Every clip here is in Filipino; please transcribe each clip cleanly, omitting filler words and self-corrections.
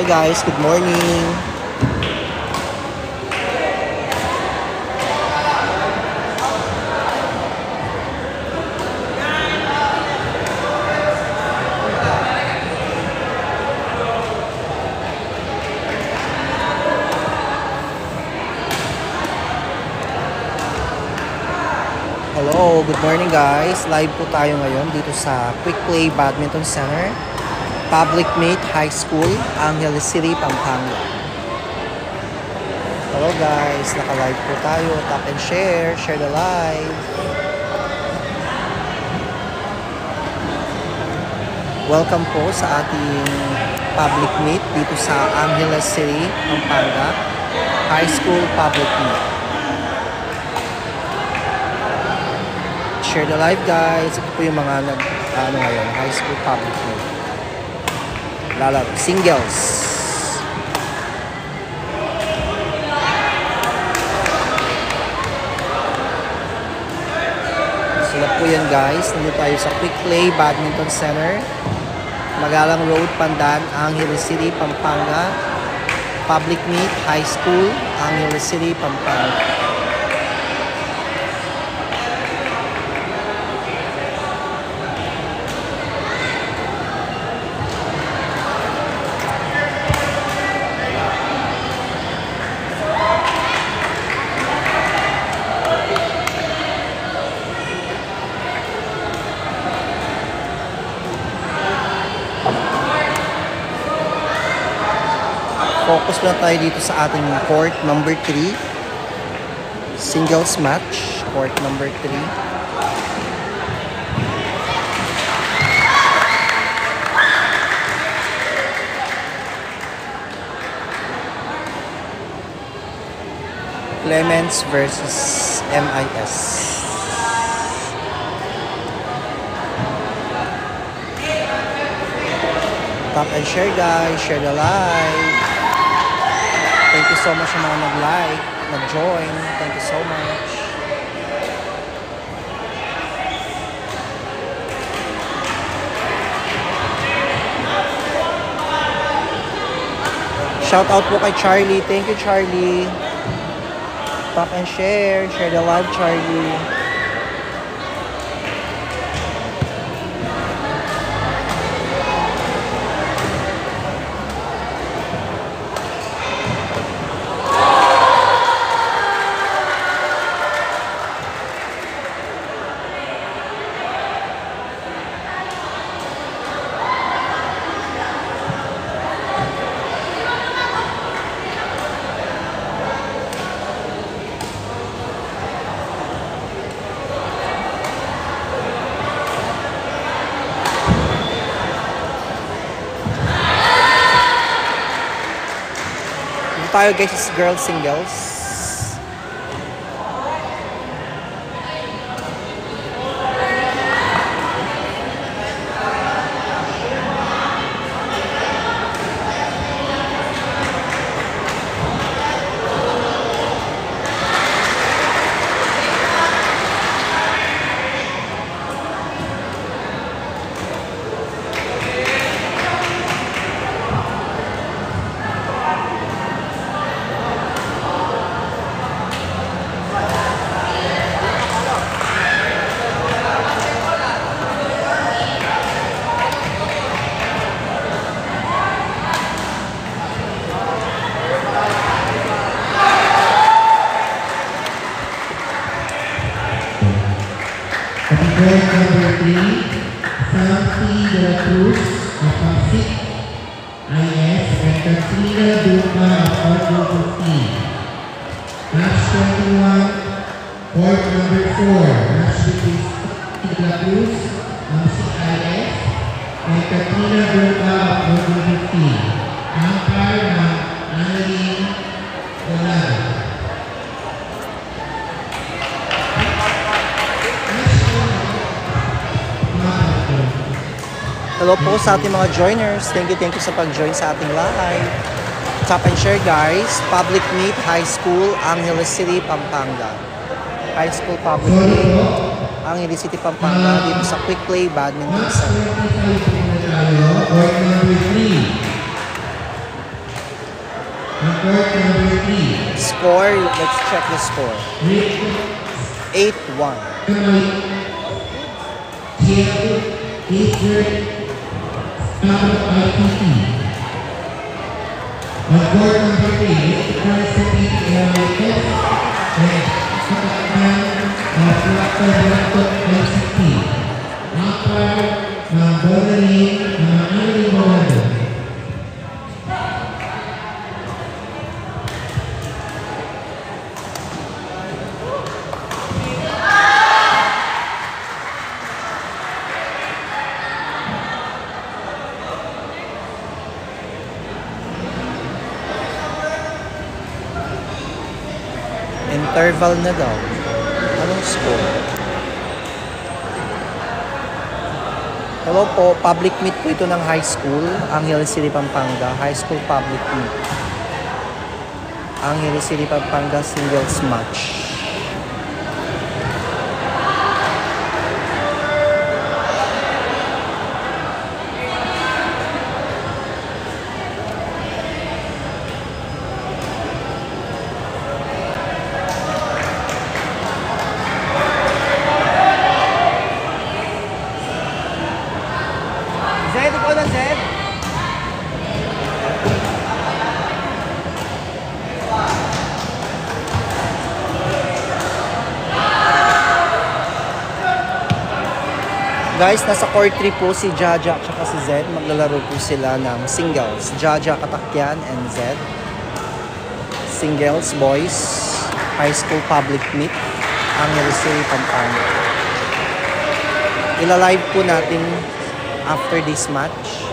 guys, good morning. Hello, good morning guys. Live po tayo ngayon dito sa Quick Play Badminton Center, Public Meet High School, Angeles City, Pampanga. Hello guys, naka-live po tayo. Tap and share the live. Welcome po sa ating Public Meet dito sa Angeles City, Pampanga, High School Public Meet. Share the live guys. Ito po yung mga ngayon, high school public meet. Lalaro, singles. Sila po yan guys. Nandito tayo sa Quick Play Badminton Center, Magalang Road, Pandan, Angeles City, Pampanga. Public Meet High School, Angeles City, Pampanga. Focus na tayo dito sa ating court number 3. Singles match, court number 3. Clements versus MIS. Tap and share guys, share the live. Thank you so much sa mga nag-like, nag-join. Thank you so much. Shout out po kay Charlie. Thank you, Charlie. Tap and share the live, Charlie. Tayo guys is girls singles. Court number 3, Santi de la Cruz of Pasig, IS, and Katrina Dupa of Ordo 15. Match 21, court number 4, match between Santi de la Cruz, Pasig IS, and Katrina Dupa of Ordo 15. Umpire na Annalyn Olada. Hello po sa ating mga joiners. Thank you sa pag-join sa ating live. Tap and share guys. Public Meet High School, Angeles City, Pampanga. High School Public Meet, Angeles City, Pampanga. Dito sa Quick Play Badminton Center. On court number 3. Score, let's check the score. Rick 8-1. Jill Eastern Pablo IPT. On court number 3, Rick University LIS and Katakman of Lakto ICT. Akar ng Bonaling ng Aling Bolado. Interval na daw. Anong score? Hello po, public meet po ito ng high school, Angeles City, Pampanga. High school public meet. Angeles City, Pampanga singles match. Zed, ikaw na, Zed. Guys, nasa court 3 po si Jaja at si Zed. Maglalaro po sila ng singles. Jaja Katakyan and Zed. Singles, boys. High school public meet. Angeles City, Pampanga. Ila-live po natin after this match.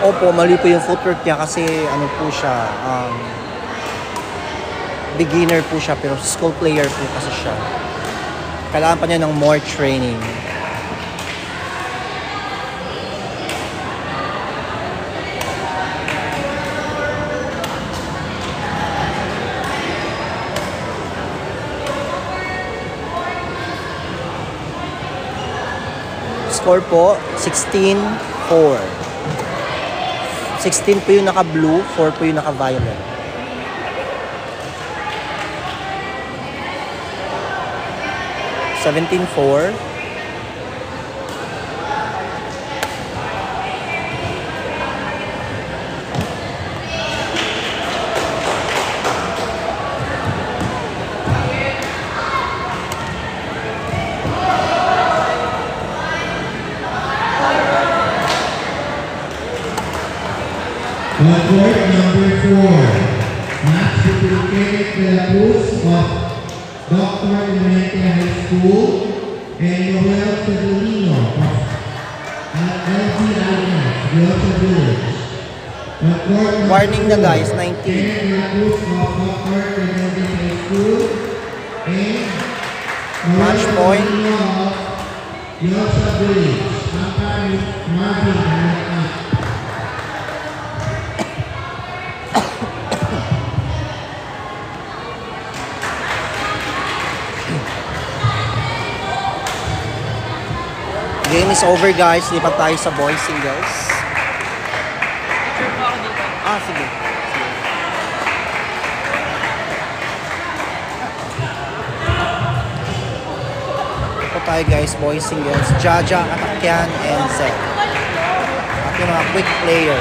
Opo, mali po yung footwork niya kasi ano po siya, beginner po siya pero school player po kasi siya. Kailangan pa niya ng more training. Score po, 16-4. 16 po yung naka-blue, 4 po yung naka-violet. (17-4). On court number 4, match between Kenneth De La Cruz of Dr. Clemente High School and Noel Cedolino of LGIS, Yosa Village. On court number Warning na 4, guys, 19. Kenneth De La Cruz of Dr. Clemente High School and Match Noel point. Cedolino of Yosa Village. Umpire is Marvin Manaka. Game is over guys, lipat tayo sa boys singles. Sige. Lipat tayo guys, boys singles. Jaja, Katakyan, and Zed. At yung mga quick player.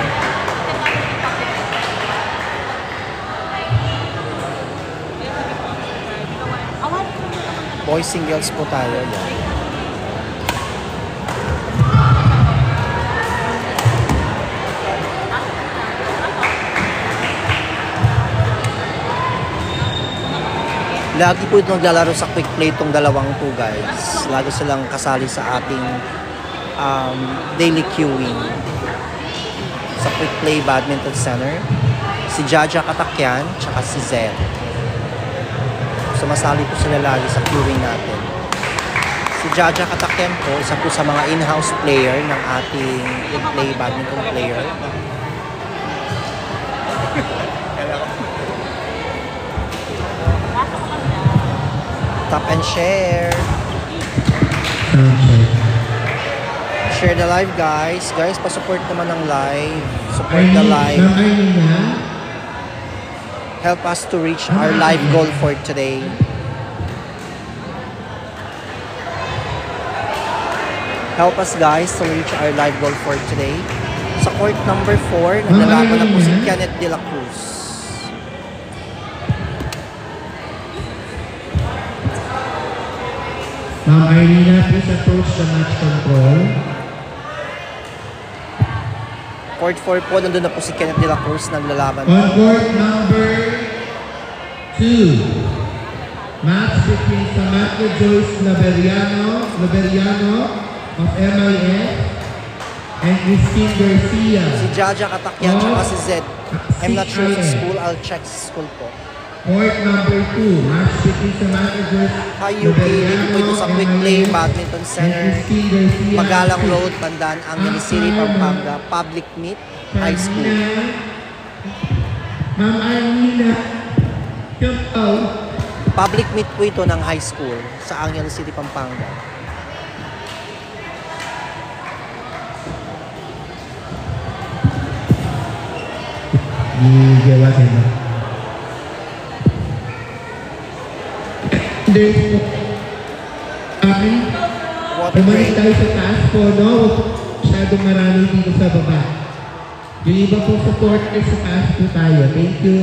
Boys singles po tayo. Yan. Lagi po ito naglalaro sa quick play itong dalawang to guys. Lagi silang kasali sa ating daily queuing sa quick play badminton center. Si Jaja Katakyan tsaka si Zed. Sumasali po sila lagi sa queuing natin. Si Jaja Katakyan po, isa po sa mga in-house player ng ating quick play badminton player. Tap and share. Share the live guys. Guys, pa-support naman ng live. Support the live. Help us to reach our live goal for today. Help us guys to reach our live goal for today. Sa court number 4, naglalaban na po si Kenneth De La Cruz. Ma'am Irina, please approach the match control. Court 4 po, nandun na po si Kenneth De La Cruz, naglalaban. On court number 2, match between Samantha Joyce Laberiano of MIS and Christine Garcia. Si Jaja Katakyan tsaka si Zed. I'm not sure sa school, I'll check sa school po. Court number 2, match between Samantha Joyce Hi UK, dito po ito sa Quick Play Badminton Center, Magalang Road, Pandan, Angeles City, Pampanga, Public Meet High School. Ma'am Irina, come out. Public Meet po ito ng high school sa Angeles City, Pampanga. Water Bumalik break. tayo sa taas po, no? Masyadong marami dito sa baba. Yung iba po sa court ay sa taas po tayo. Thank you.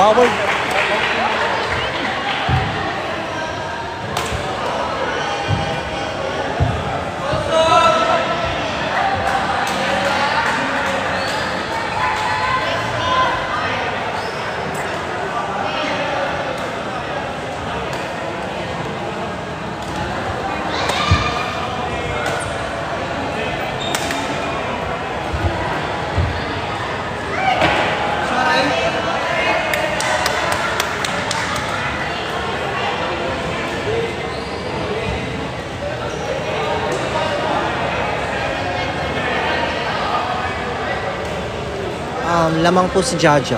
Bawal. Lamang po si Jaja.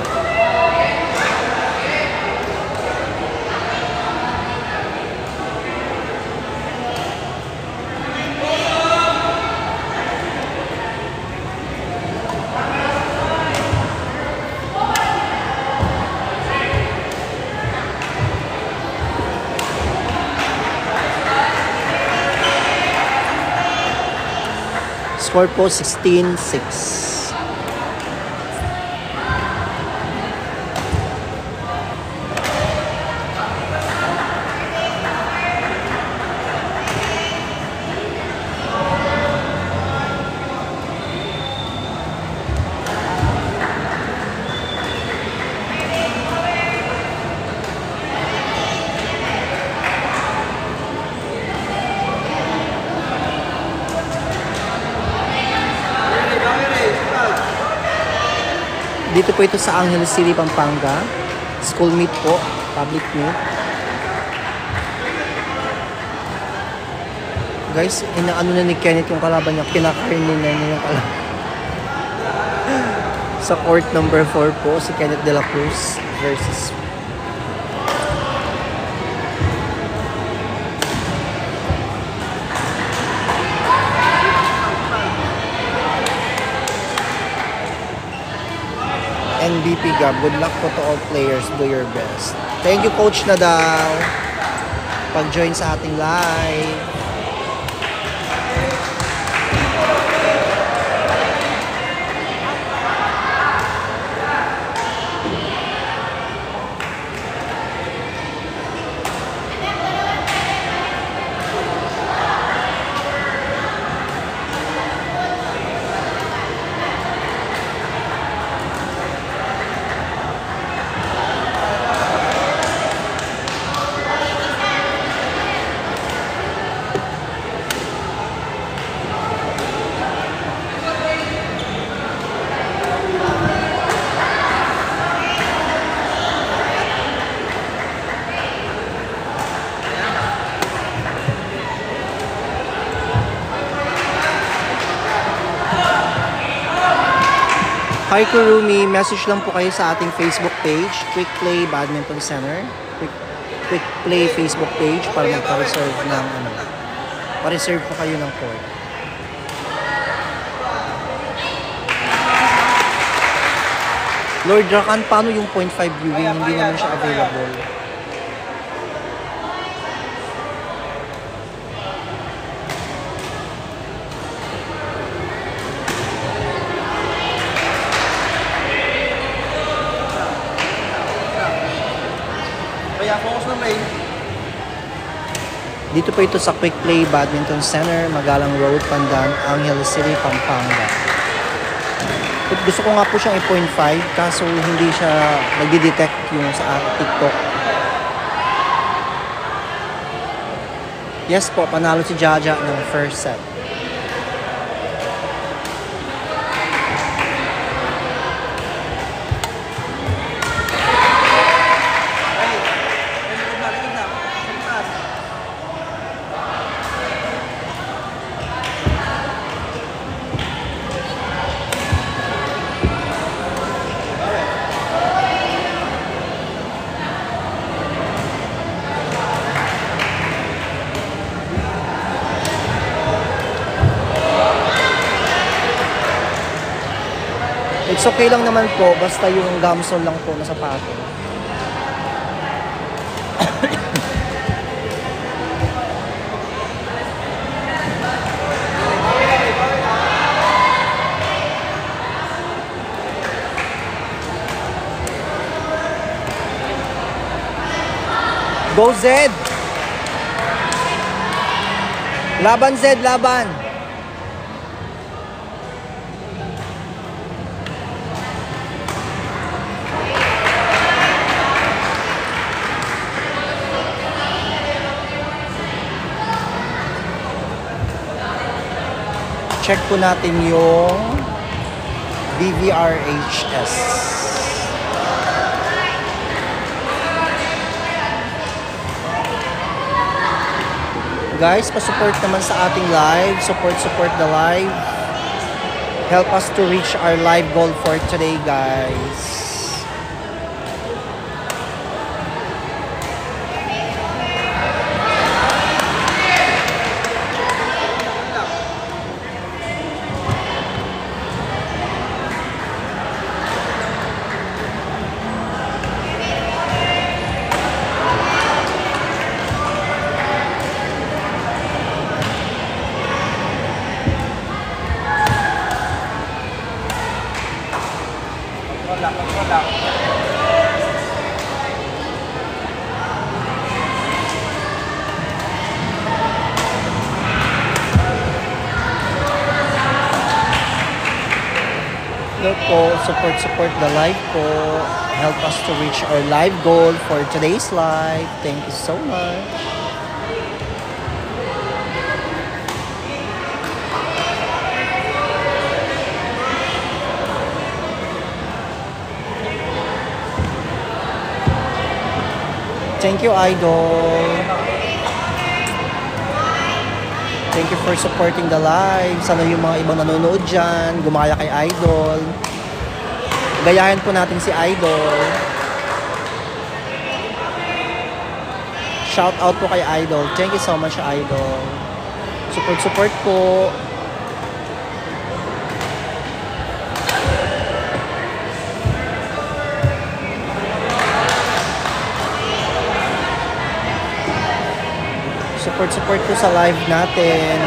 Score po 16-6. Dito po ito sa Angeles City, Pampanga. School meet po, public meet. Guys, inaano na ni Kenneth yung kalaban niya. Pinakainin na niya yung kalaban. Sa court number 4 po, si Kenneth De La Cruz versus NBP Gab. Good luck po to all players. Do your best. Thank you, Coach Nadal. Pag-join sa ating live. Hi Kurumi, message lang po kayo sa ating Facebook page, Quick Play Badminton Center. Quick Play Facebook page para magpa-reserve ng pa-reserve po kayo ng court. Lord Rakan, paano yung 0.5 viewing? Hindi naman siya available. Dito po ito sa Quick Play Badminton Center, Magalang Road, Pandan, Angeles City, Pampanga. Gusto ko nga po siyang i-0.5 kaso hindi siya nagdi-detect yung sa TikTok. Yes po, panalo si Jaja ng first set. It's okay lang naman po, basta yung gamsol lang po na sapato. Go Zed! Laban Zed, laban! Check po natin yung BVRHS. Guys, pa-support naman sa ating live. Support the live. Help us to reach our live goal for today, guys. Po, support the live po. Help us to reach our live goal for today's live. Thank you so much. Thank you, Idol. Thank you for supporting the live. Sana yung mga ibang nanonood dyan, gumaya kay Idol. Gayahin po natin si Idol. Shout out po kay Idol. Thank you so much, Idol. Support po. Support po sa live natin.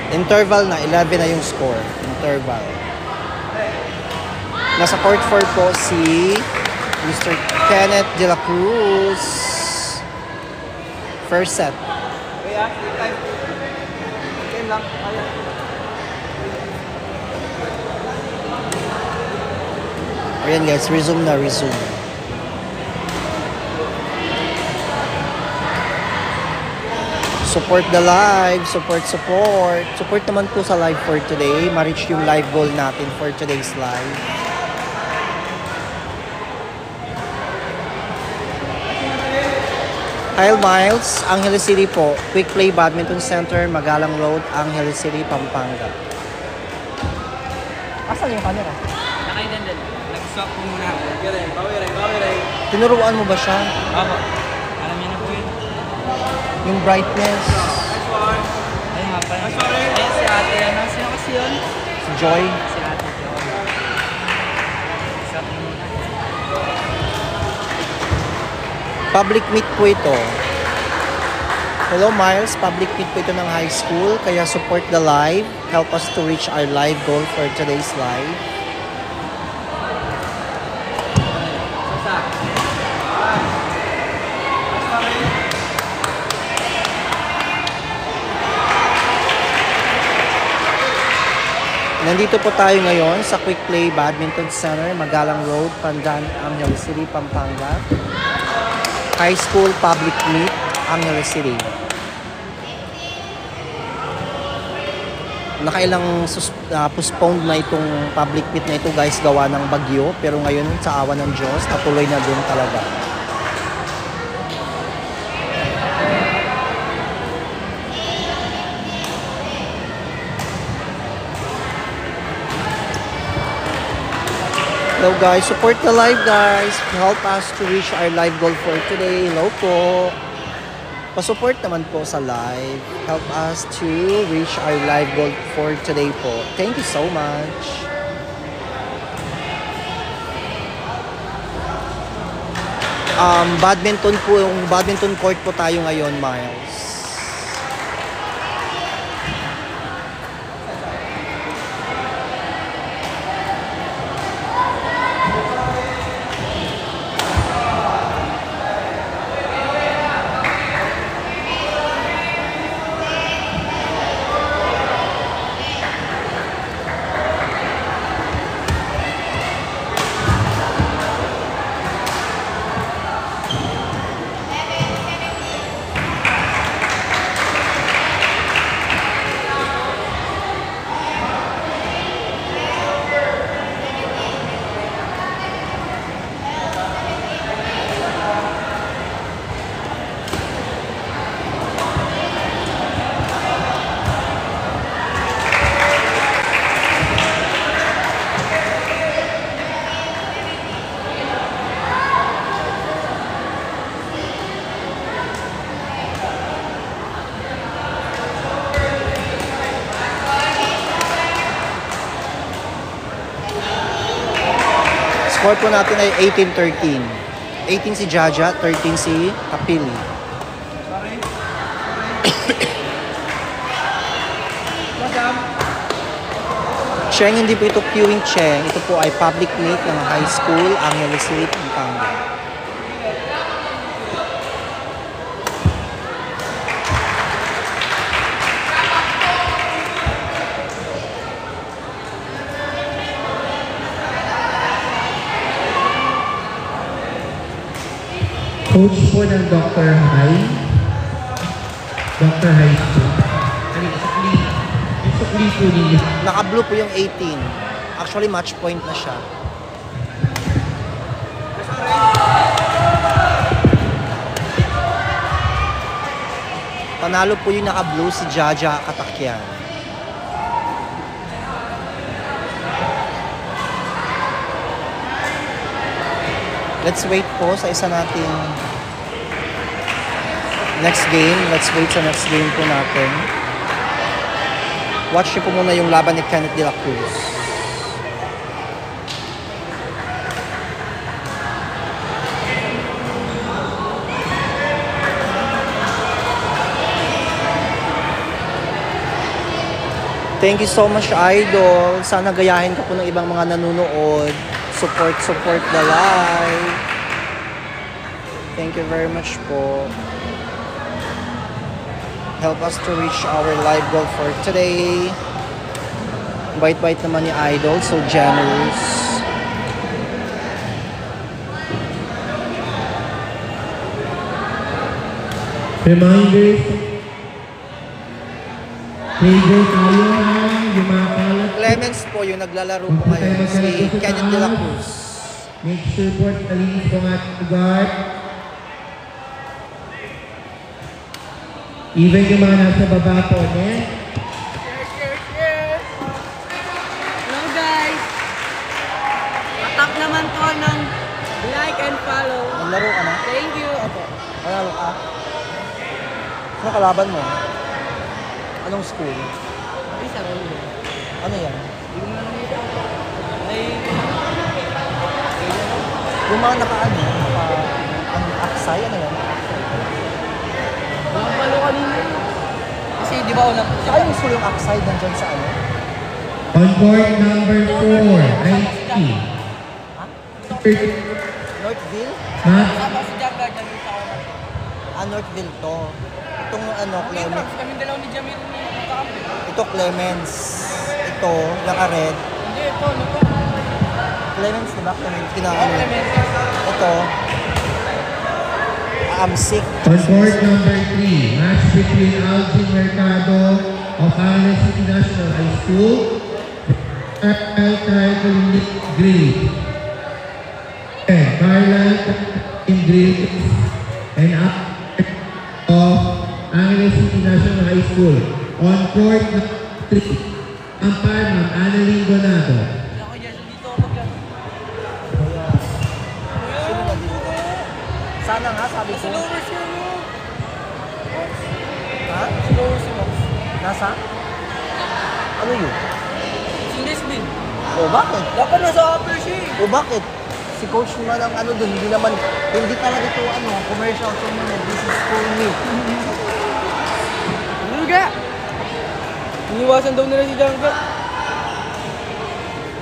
Interval na, 11 na yung score. Interval. Nasa court 4 po si Mr. Kenneth De La Cruz. First set. Ayan guys, resume na, resume. Support the live, support. Support naman po sa live for today. Ma-reach yung live goal natin for today's live. Kyle Miles, Angeles City po. Quick Play Badminton Center, Magalang Road, Angeles City, Pampanga. Asan yung camera? Nakaidandal. Nag-swap po muna ako. Bawi. Tinuruan mo ba siya? Opo. Alam niya na po yun. Yung brightness? Ayun nga pala. Ayun si ate. Ano? Sino kasi yun? Si Joy? Si ate. Swap muna. Public meet po ito. Hello Miles, public meet po ito ng high school. Kaya support the live. Help us to reach our live goal for today's live. Nandito po tayo ngayon sa Quick Play Badminton Center, Magalang Road, Pandan, Angeles City, Pampanga. High School Public Meet, Angeles City. Nakailang postponed na itong public meet na ito guys, gawa ng bagyo. Pero ngayon sa awa ng Diyos, natuloy na din talaga. Hello guys, support the live guys. Help us to reach our live goal for today. Hello po. Pasupport naman po sa live. Help us to reach our live goal for today po. Thank you so much. Badminton po, yung badminton court po tayo ngayon, Miles. Score po natin ay 18-13. 18 si Jaja, 13 si Kapili. Cheng, hindi po ito queuing Cheng. Ito po ay public meet ng high school, Angeles City, Pampanga. Coach po ng Dr. High. Dr. High po. Yung sukli po ninyo. Naka-blue po yung 18. Actually, match point na siya. Nanalo po yung naka-blue si Jaja Katakyan. Let's wait po sa isa nating next game. Let's wait sa next game po natin. Watch niyo po muna yung laban ni Kenneth De La Cruz. Thank you so much, Idol. Sana gayahin ka po ng ibang mga nanonood. Support the live. Thank you very much po. Help us to reach our live goal for today. Bite-bite naman ni Idol. So generous. Reminders. Table tayo ha, yung mga kalat. Clemens po yung naglalaro po ngayon. Si Kenneth De La Cruz. Make sure po nalinis po ang ating guard. Even yung mga nasa baba po, ne? Hello guys! Patap naman po ng like and follow. Naglaro ka na? Thank you. Opo. Manalo ka? Ano kalaban mo? Anong school? Ay, sa ulo. Ano yan? Yung ano nito. Ay, Yung mga naka-ano? Naka-aksay? Ano yan? walang palo kanina. Kasi di ba unang Saan yung school yung aksay nandyan sa ano? On board number 4, IT. Northville? Ha? Kasama si Jack Guardian yung tao na. Northville to. Itong ano, Hindi, Clemens. Franks, kami dalaw ni Jamil ni magkakampi. Ito Clemens. Ito, naka-red. Hindi, ito, ano to? Clemens, di ba? Clemens, kinaano. Clement. Ito. Sick. On board number 3, match between Alvin Mercado of Angeles City National High School and Carla Grade. And Carla Grade and up of Angeles City National High School. On court number 3, umpire Ma'am Annalyn Donado. Ako dyan, dito ako maglaro. Sino na dito? Sana nga, sabi ko. Slower siya, no? Ha? Slower si Max. Nasa? Ano yun? Singles din. O bakit? Dapat nasa upper siya eh. O bakit? Si coach naman ang ano dun, hindi naman, hindi talaga ito ano, commercial tournament, this is school meet. Ano ga? Iniwasan daw nila si Jangga.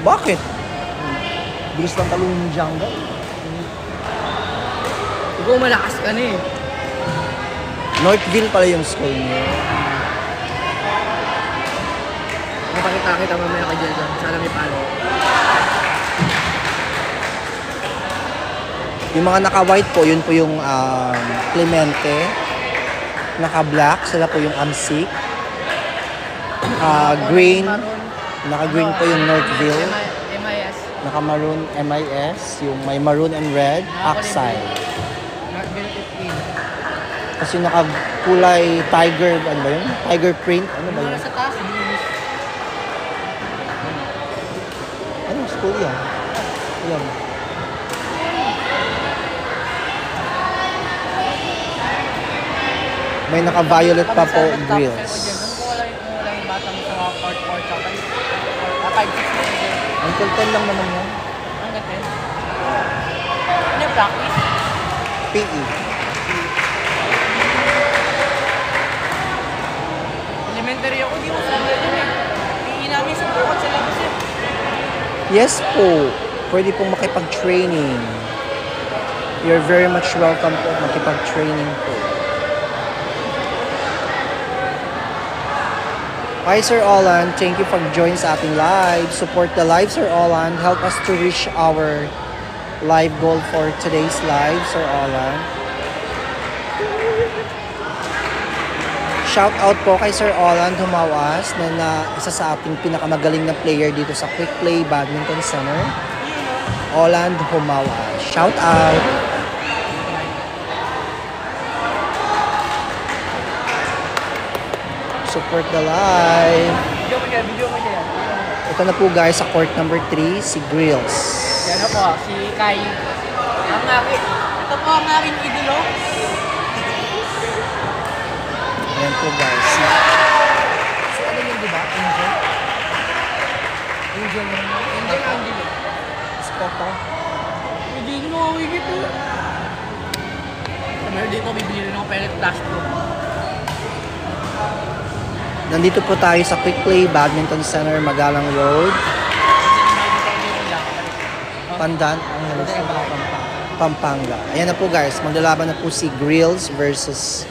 Bakit? Bilis lang talong yung jungle. Ikaw malakas ka na eh. Northville pala yung school niyo. Mapakita-kita mamaya kay Jason. Sana may palo. Yung mga naka-white po, yun po yung Clemente. Naka-black, sila po yung Amsik. Green, naka-green po yung Northville. MIS. Naka-maroon MIS, yung may maroon and red, Aksai. Northville 15. Kasi naka-kulay tiger, ano ba yun? Tiger print, ano ba yun? Sa taas. Anong school yan? Yan. May naka-violet pa po, grills. Wala yung batang sa court sa kayo. 5-6 na yun. Until 10 lang naman yan. Ang ganda. Ano yung practice? PE. Elementary ako, di mo summer dun eh. PE namin sa bukod sa labas eh. Yes po. Pwede pong makipag-training. You're very much welcome po makipag-training po. Hi Sir Olan, thank you for joining sa ating live. Support the live Sir Olan. Help us to reach our live goal for today's live Sir Olan. Shout out po kay Sir Olan Humawas na isa sa ating pinakamagaling na player dito sa Quick Play Badminton Center. Olan Humawas. Shout out! Support the live. Video mo dyan. Ito na po guys sa court number 3, si Grills. Yan na po, si Kai. Ito po ang aking idolo. Ayan po guys. So ano yun, di ba? Angel? Angel yun. Angel. Spoko. Hindi ko nakawigit po. Meron dito, bibili rin ako pellet plastic. Nandito po tayo sa Quick Play Badminton Center, Magalang Road. Pandan, ang Pampanga. Ayan na po guys, maglalaban na po si Grills versus...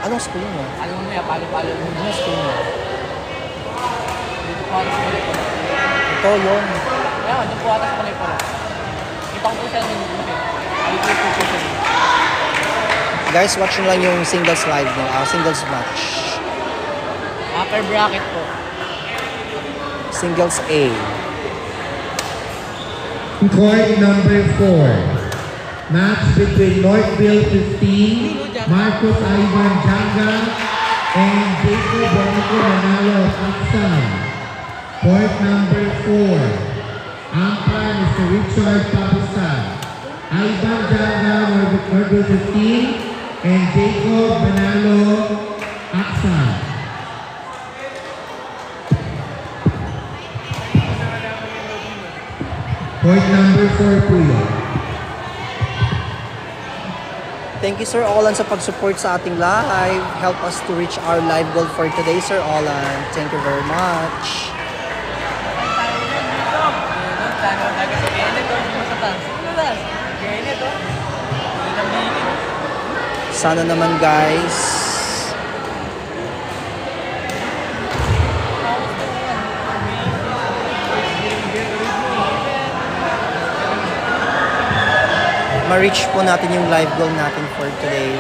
Anong school mo? Alam mo yan, palo-palo. Anong school mo? Dito po ako sa kulay pala. Ito yun. Ayan, dito po ako sa kulay pala. Ipang po siya nung dito po siya. Guys, watch nyo lang yung singles live mo, singles match. Upper bracket po. Singles A. Court number 4. Match between Northville 15, Marcos Ivan Janga, and Jacob Bonico Manalo of Aksan. Court number 4. Umpire Mr. Richard Papusan. Ivan Janga, Northville 15, and Jacob Manalo, Aksan. Point number 4 po yun. Thank you Sir Olan sa pag-support sa ating live. Help us to reach our live goal for today, Sir Olan. Thank you very much. Sana naman guys. Ma-reach po natin yung live goal natin for today.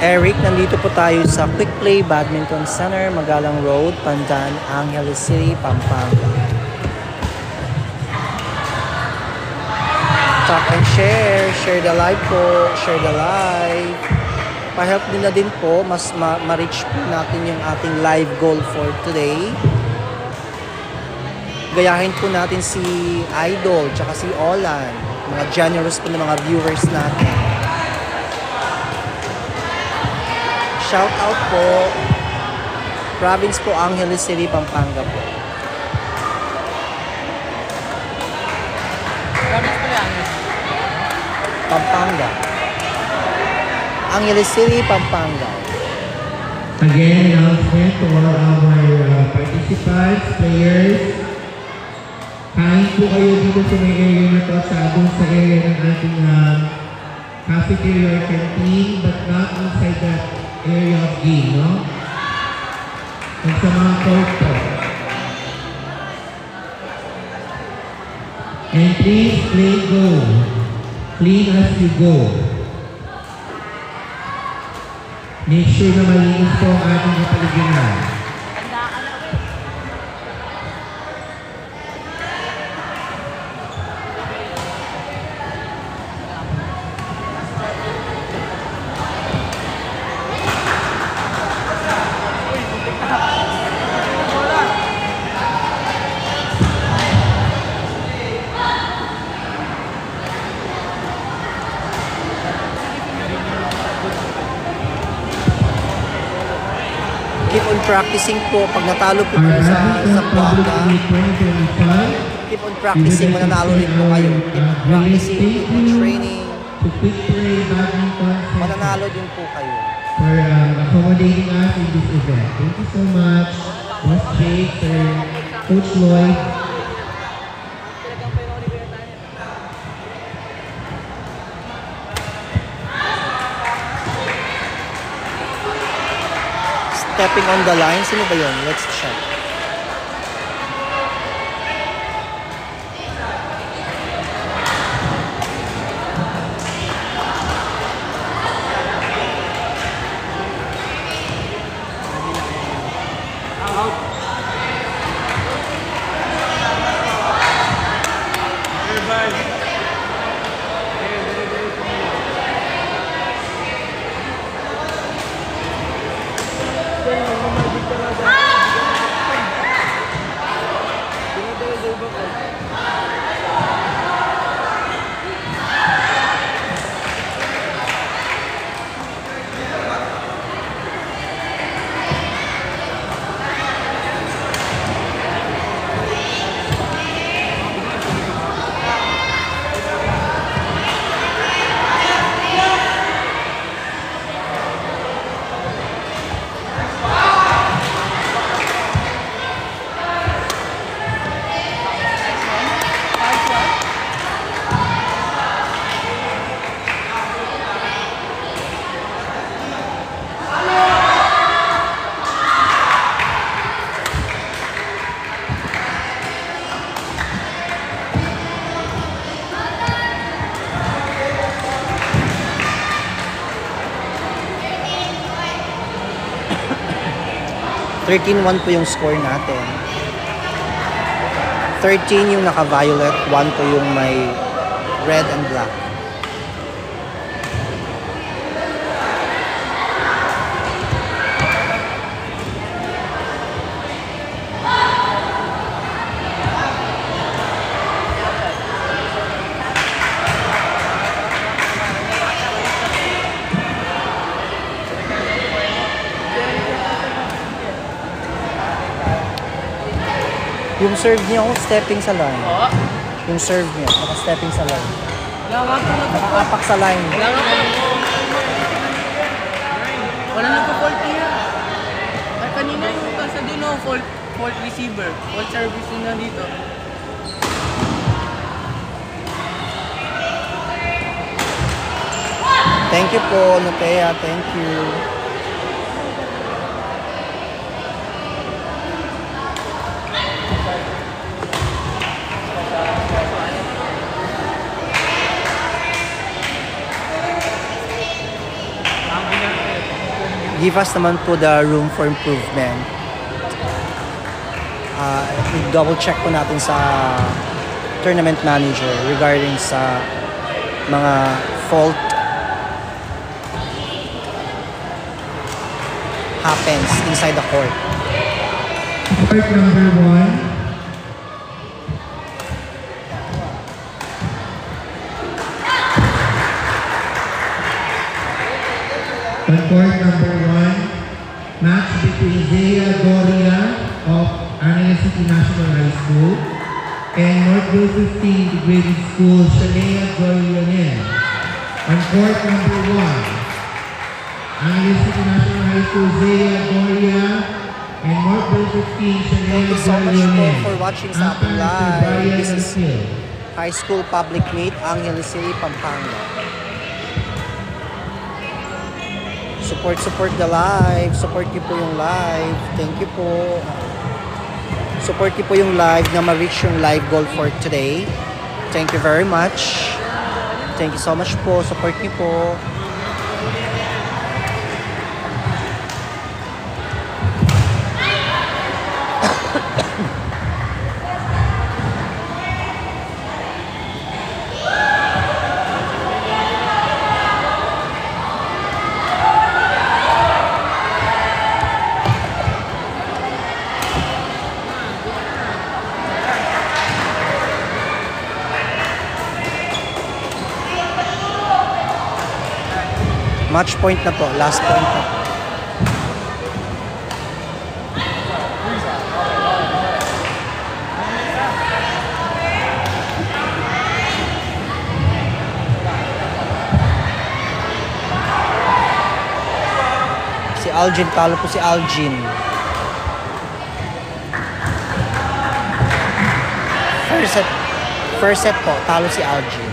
Eric, nandito po tayo sa Quick Play Badminton Center, Magalang Road, Pandan, Angeles City, Pampanga. Tap and share the live po, share the live. Pa-help nila din po, mas ma-reach po natin yung ating live goal for today. Gayahin po natin si Idol, tsaka si Olan. Mga generous po ng mga viewers natin. Shout out po. Province po, Angeles City, Pampanga po. Province po yan. Pampanga. Angeles City, Pampanga. Again, announcement to all our participants, players. Kain po kayo dito sa may area na to, sa area ng ating cafeteria or canteen, but not inside that area of game, no? And sa mga court po. And please play go. Clean as you go. Make sure na malinis po ang ating kapaligiran. Keep on practicing po. Pag natalo po kayo sa Buanga, keep on practicing. Mananalo rin po kayo. Keep on practicing, keep on training. Mananalo din po kayo. For accommodating us in this event. Thank you so much, Boss Jake, Sir Coach Lloyd. Stepping on the line. Sino ba yun? Let's check. 13-1 po yung score natin. 13 yung naka-violet, 1 po yung may red and black. Yung serve niya, stepping sa line. Oo. Yung serve niya, naka-stepping sa line. Wala nga po Nakaapak sa line. Wala nga po. Wala na po fault niya. Ay, kanina yung kasa din o, fault receiver. Fault service na dito. Thank you po, Nutea. Thank you. Give us naman po the room for improvement. I-double check po natin sa tournament manager regarding sa mga fault happens inside the court. Court number 1. On court number 1, match between Zaya Goria of Angeles City National High School and Northville 15 Degraded School, Shanea Joy Lionel. On court number 1, Angeles City National High School, Zaya Goria and Northville 15, Shanea Thank you so Joy much po Lionel. for watching sa ating live. This is High School Public Meet, Angeles City, Pampanga. Support the live. Support niyo po yung live. Thank you po. Support niyo po yung live na ma-reach yung live goal for today. Thank you very much. Thank you so much po. Support niyo po. Match point na po. Last point na po. Si Algin, talo po si Algin. First set po, talo si Algin.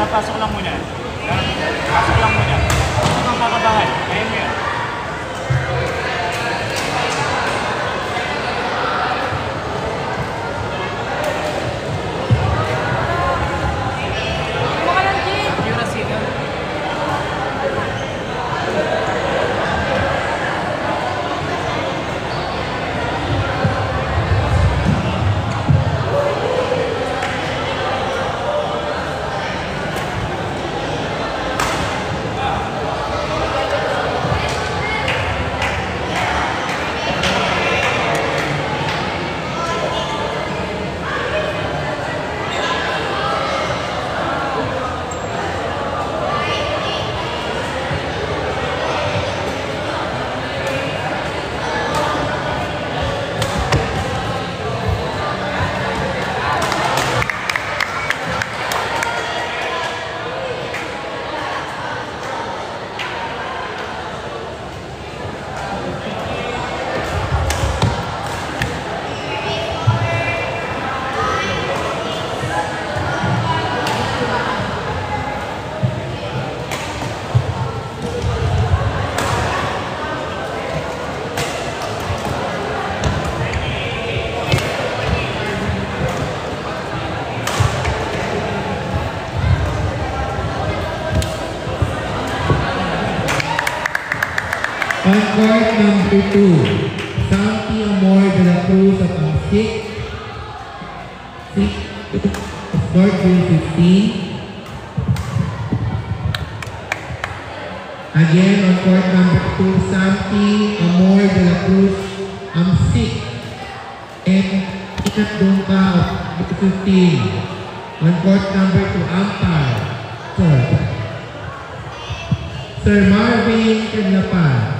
Basta pasok lang muna. Pasok lang muna. Huwag kang kakabahan. Kaya mo yan. On court number 2, Santi Amor de la Cruz of Amsik, Northville 15. Again, on court number 2, Santi Amor de la Cruz, Amsik, and Inat Dungka of 15. On court number 2, Ampar, Sir Marvin Kedlapan.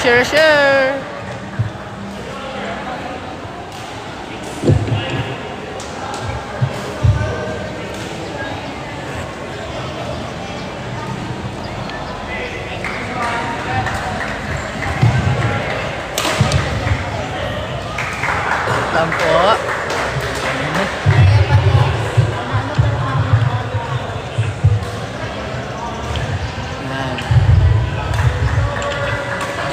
Share. Lang po. Yan.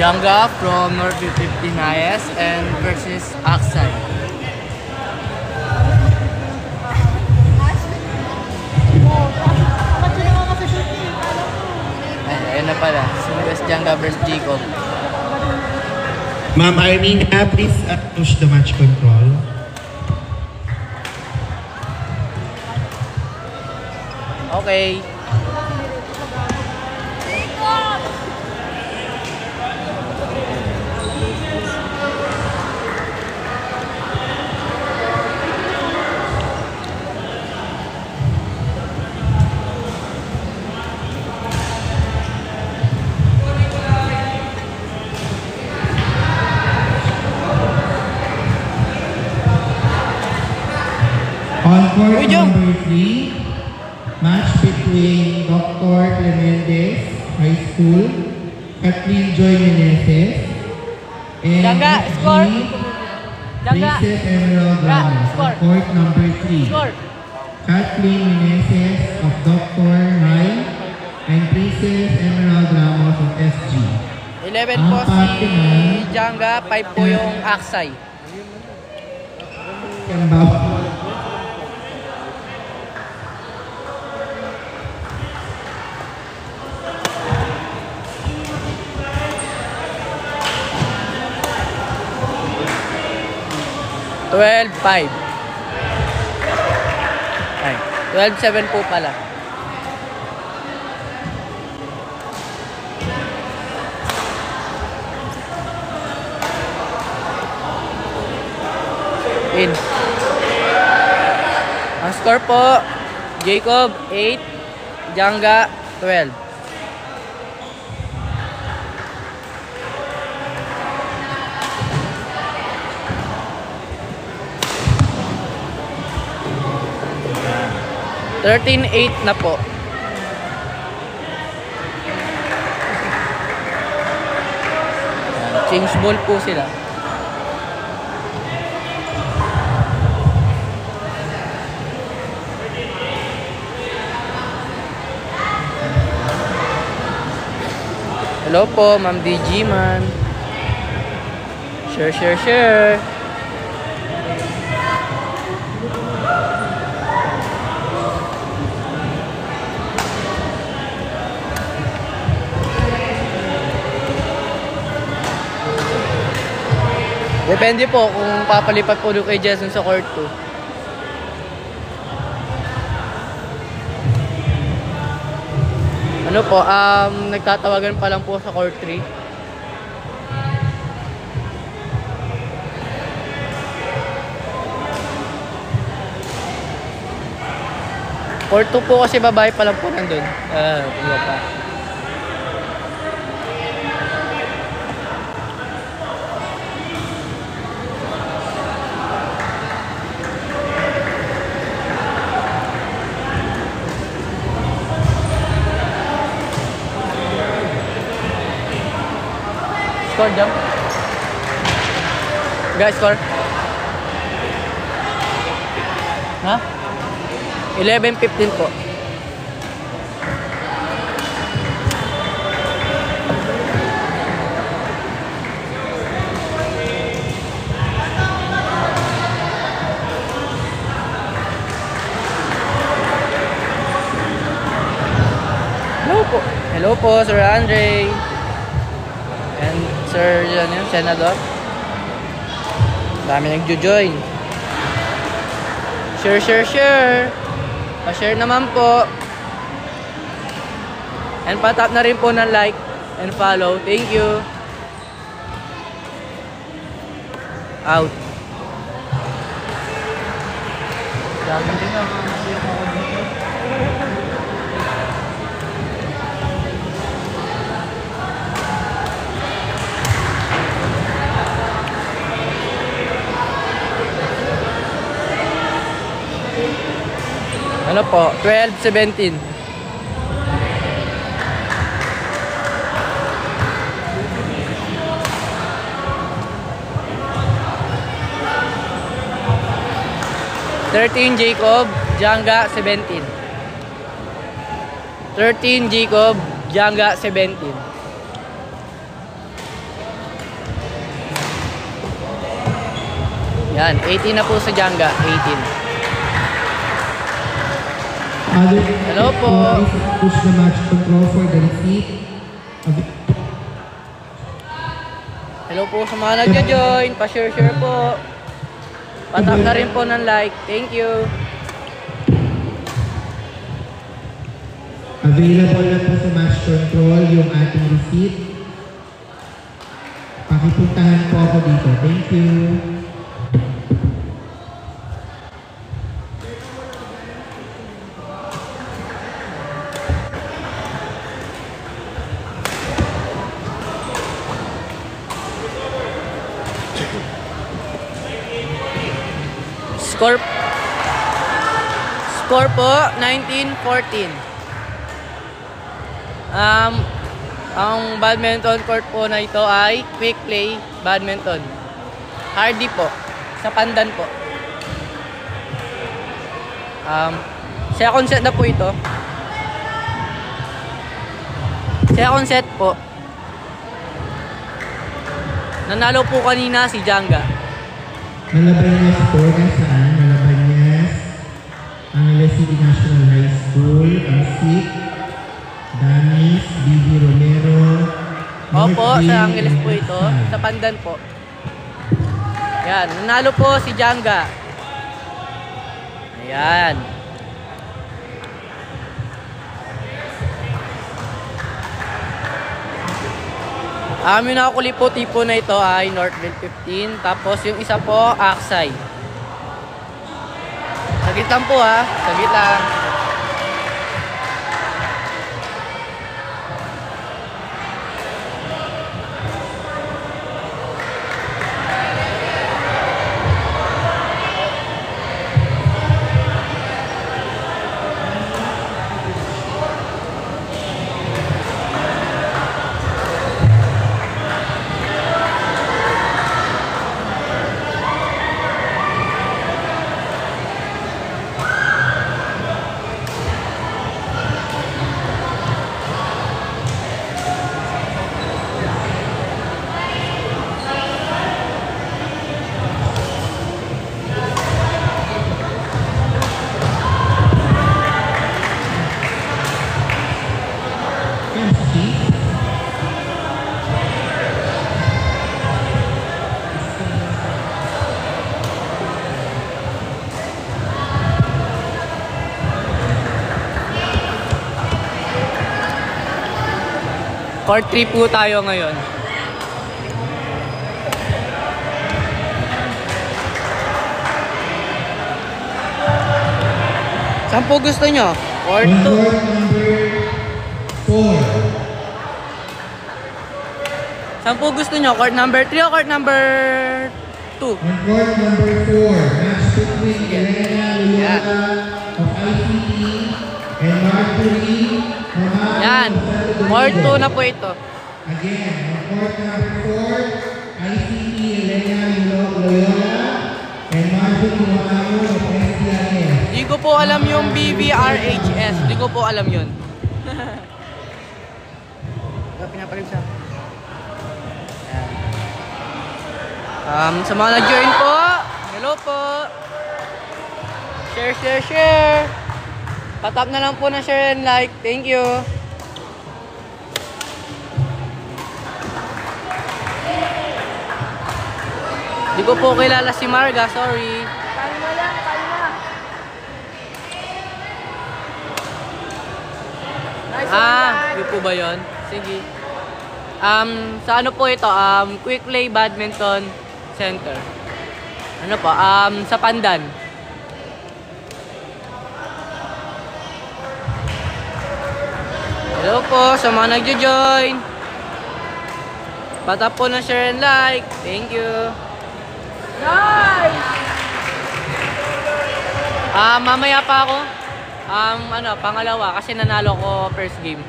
Janga from North 15 IS and versus Aksai. Ayun na pala. West Janga versus Jacob. Ma'am Armina, please push the match control. Okay. On court Uy, Jom. number 3, match between Dr. Clemendes High School, Kathleen Joy Meneses, and Janga, SG score. Janga. Princess Emerald Janga, Ramos. On score. court number 3, Score. Kathleen Meneses of Dr. High and Princess Emerald Ramos of SG. 11 po si Janga, 5 po yung Aksai. Kembaw. $12-5. Ay, 12-7 po pala. In. Ang score po, Jacob 8, Janga 12. $13-8 na po. Ayan, change ball po sila. Hello po, Ma'am DG man. Share. Depende po kung papalipat po doon kay Jason sa court 2. Ano po, nagtatawagan pa lang po sa court 3. Court 2 po kasi babae pa lang po nandun. Iba pa. Score, jump. Guys, score. Ha? 11-15 po. Hello po, Sir Andre. And Sir Senador. Dami nagjo-join. Share. Pa-share naman po. And patap na rin po ng like and follow. Thank you. Out. Dami din ako. Ano po? 12-17. Jacob, Janga 17. 13 Jacob, Janga 17. Yan, 18 na po sa Janga, 18. Hello po. Push the match control for the receipt. Hello po sa mga nagja-join. Pa-share po. Patap na rin po ng like. Thank you. Available na po sa match control yung ating receipt. Pakipuntahan po ako dito. Thank you. Score po 19-14. Ang badminton court po na ito ay quick play badminton. Hardy po. Sa Pandan po. Second set na po ito. Second set po. Nanalo po kanina si Janga. Malabanyas po na saan? Malabanyas, Angeles City National High School, ang SIC, Danis, Bibi Romero. Opo, sa Angeles po ito. Sa Pandan po. Yan, nanalo po si Janga. Ayan. Yung nakakuli po tipo na ito ay Northville 15. Tapos yung isa po, Aksay. Sagit lang po ha. Sagit lang. Court 3 po tayo ngayon. Saan po gusto nyo? Court 2. Court number 4. Saan po gusto nyo? Court number 3 o court number 2? On court number 4, match between Elena Loyola of ICT and Marjorie Mamano. Yan. Court 2 na po ito. Again, on court number 4, ICT Elena Loyola and Marjorie Mamano of STIS. Di ko po alam yung BBRHS. Di ko po alam yun. Pinapalig sa... sa mga nag-join po, hello po. Share. Patap na lang po na share and like. Thank you. Di ko po kilala si Marga, sorry. Kalma lang. Nice one, Yun po ba yun? Sige. Sa ano po ito? Quick Play Badminton Center. Ano po? Sa Pandan. Hello po sa mga nagjo-join. Patap po na share and like. Thank you. Nice! Mamaya pa ako. Pangalawa kasi nanalo ko first game.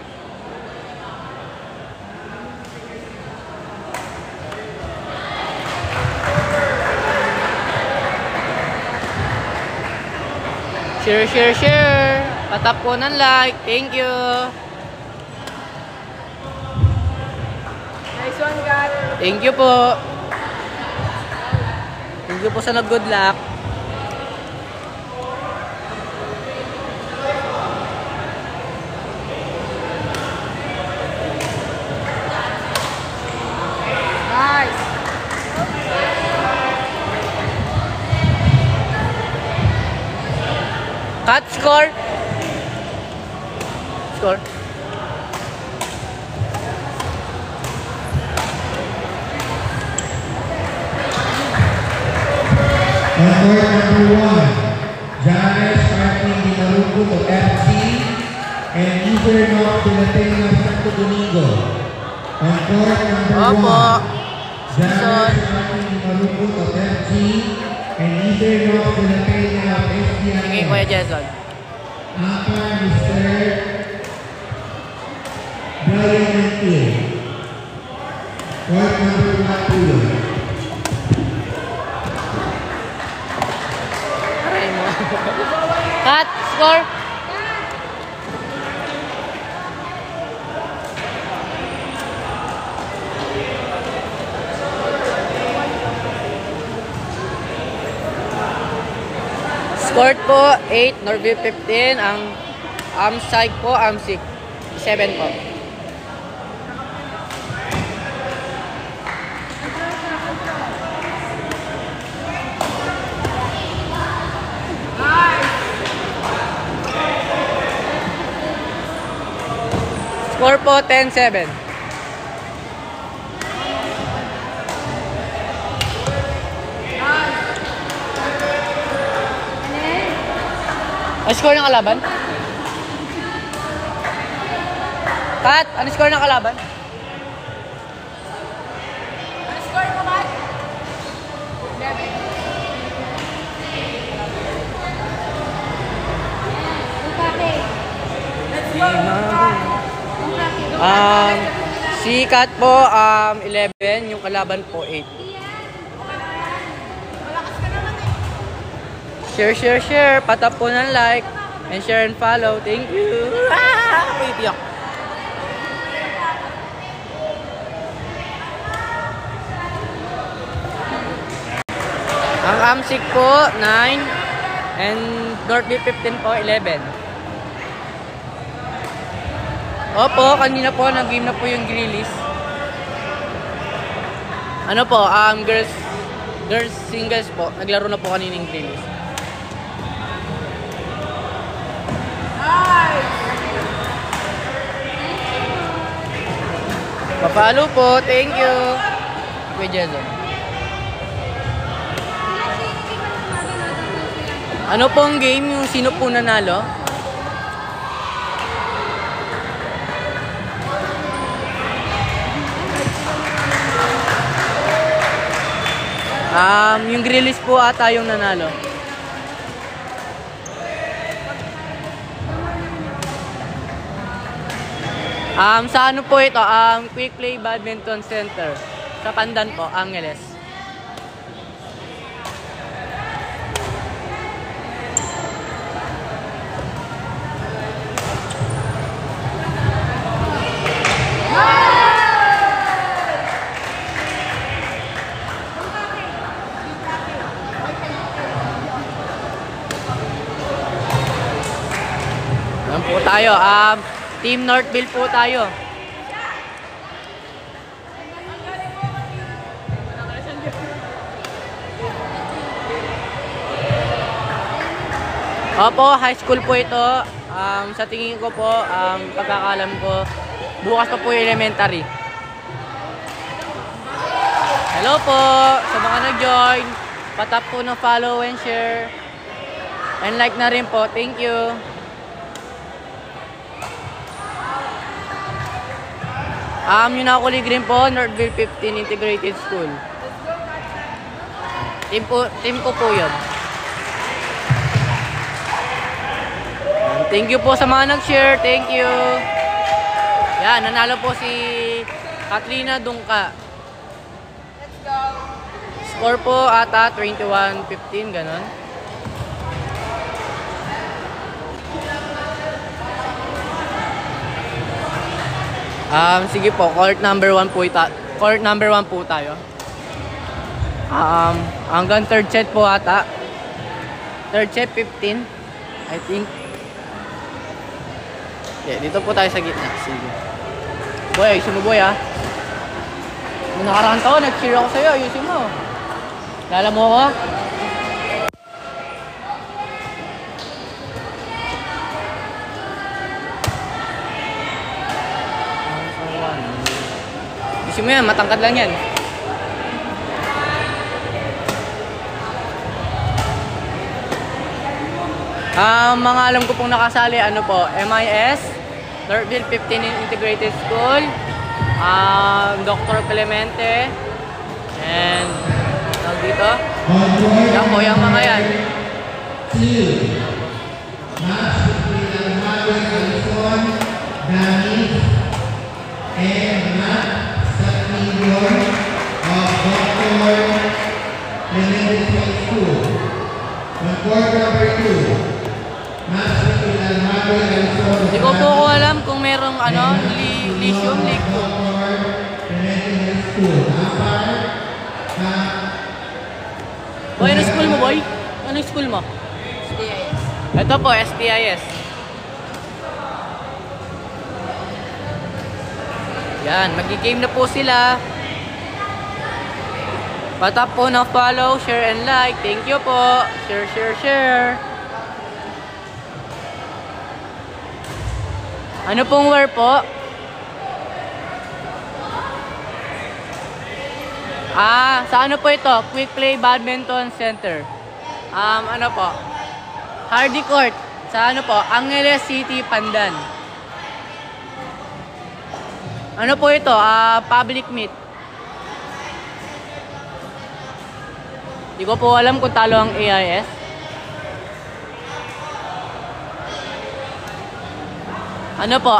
Share. Patap po ng like. Thank you. Nice one, God. Thank you po. Thank you po sa nag-good luck. Nice. Cut score. Score. On court number 1, Janes Martin Di Maruco of FC and Ivernock de la Peña of Santo Domingo. On court number 1, Opo. Janes Martin Di Maruco of FC and Ivernock de la Peña of Sige, SDN. Kuya Jason. Upper Mr. Brian Mantil. Court number 1, Pulo. Aray mo. Cut score. Score po 8, Norville 15, ang Amside po, Amsik 7 po. Score po 10-7. Ano score ng kalaban? Kat, ano score ng kalaban? Ano score mo, Kat? 11. Let's go. Si Kat po, 11, yung kalaban po 8. Malakas ka naman eh. Share. Patap po ng like. And share and follow. Thank you. Iiyak. Ang Amsik po, 9. And Northville 15 po, 11. Opo, kanina po, nag-game na po yung Grillis. Ano po, girls singles po. Naglaro na po kanina yung Grillis. Papalo po, thank you. Kuya Jason. Ano pong game yung sino po nanalo? Yung Grillis po ata yung nanalo. Sa ano po ito? Quick Play Badminton Center. Sa Pandan po, Angeles. Yan po tayo. Team Northville po tayo. Opo, high school po ito. Sa tingin ko po, pagkakalam ko, bukas pa po yung elementary. Hello po sa mga nag-join. Patap po ng follow and share. And like na rin po. Thank you. Yung nakulig rin po, Northville 15 Integrated School. Team ko po yun. Thank you po sa mga nag-share. Thank you. Yan, nanalo po si Katrina Dungka. Let's go. Score po ata 21-15, ganon. Sige po, court number 1 po court number 1 po tayo. Hanggang third set po ata. Third set 15, I think. Yeah, dito po tayo sa gitna. Sige. Boy, ayusin mo boy ah. Nung nakaraan taon, nag-cheer ako sa'yo. Ayusin mo. Lala mo ako? Ayusin mo yan, matangkad lang yan. Mga alam ko pong nakasali, ano po, MIS, Northville 15 Integrated School, Dr. Clemente, and tawag dito. Yan po, yung mga yan. Match between Almado Alison, Danis, and Matt Satinor of Dr. Clemente High School. On court number 2. Match between Almado Alison. Hindi ko po alam kung merong ano, Lyceum League. Dr. Clemente High School. Boy, ano school mo, boy? Ano school mo? STIS. Ito po, STIS. Yan, magigame na po sila. Patap po ng follow, share and like. Thank you po. Share, share, share. Ano pong wear po? Sa ano po ito? Quick Play Badminton Center. Ano po? Hardy Court. Sa ano po? Angeles City, Pandan. Ano po ito? Public meet. Hindi ko po alam kung talo ang AIS. Ano po?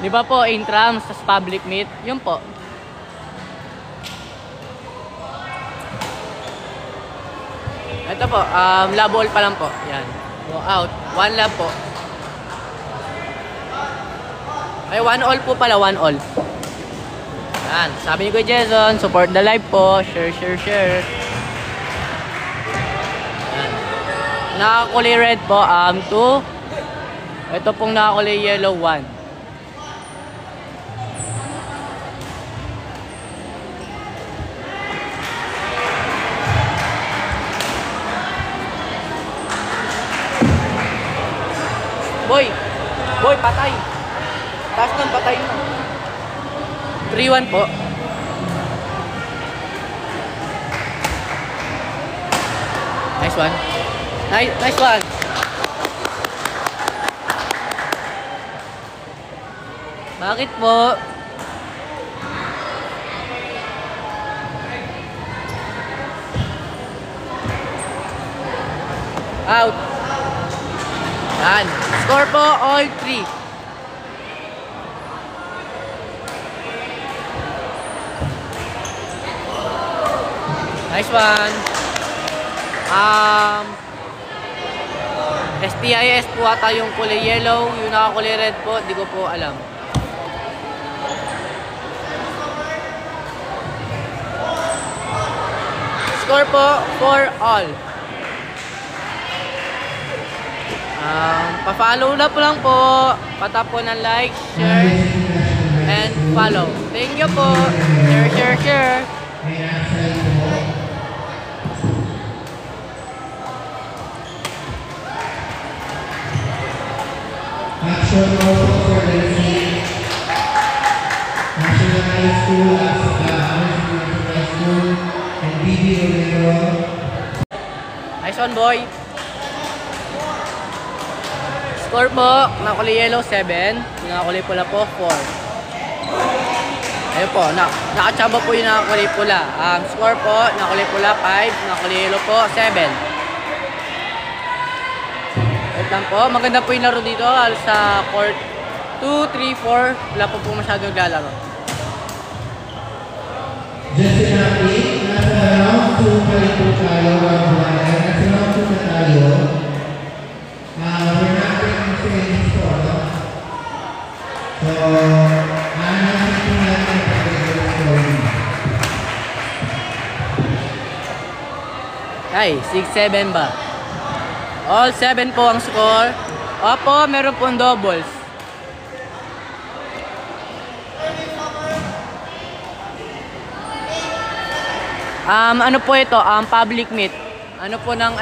Di ba po intrams sa public meet? Yun po. Ito po, lab all pa lang po. Yan. Go out. One lab po. Ay, one all po pala. One all. Yan. Sabi ni Kuya Jason, support the live po. Share, share, share. Yan. Nakakulay red po, 2. Ito pong nakakulay yellow, 1. Boy! Boy, patay! Taas nun, patay mo. 3-1 po. Nice one. Nice one. Bakit po? Out. Yan. Score po, all 3. Nice one. STIS po ata yung kulay yellow, yung nakakulay red po, di ko po alam. Score po, 4 all. Pa-follow na po lang po. Patap po ng like, share, and follow. Thank you po. Share, share, share. Action also for the National High School, High School, and BB Olero. Nice one, boy. Score po, nakulay yellow 7, nakulay pula po 4. Ayun po, nakatsaba po yung nakakulay pula. Score po, nakulay pula 5, nakulay yellow po 7. Ayun Wait lang po. Maganda po yung laro dito. Sa court 2, 3, 4. Wala po masyadong naglalaro. Just in update, nasa round 2 pa rin po tayo. Nasa round 2 na tayo. We're not going to say any score, no? So, natin po natin ang pag-ibig scoring. Ay, 6-7 ba? All 7 po ang score. Opo, meron pong doubles. Ano po ito? Public meet. Ano po ng